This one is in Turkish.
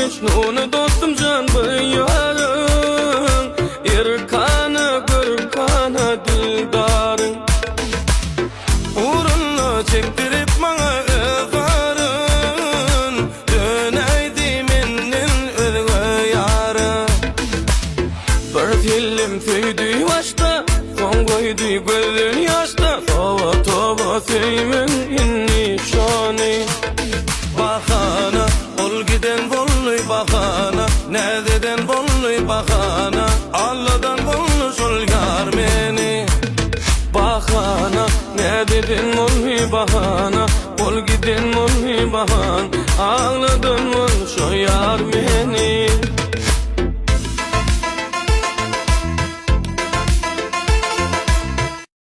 Mecnun'u dostum can bıyarın Irkanı gırkanı dildarın Uğrunla çektirip bana ögarın Döneydi menin özgü yarın Bir dilim tüydü başta Son koydu gözün yaşta Tova tova seymen inni şani Bahana ol giden bolluy bahana Nereden bolluy bahana Allah'dan bolluş ol yar meni Bahana nereden bolluy bahana Ol giden bolluy bahana Allah'dan bolluş ol yar meni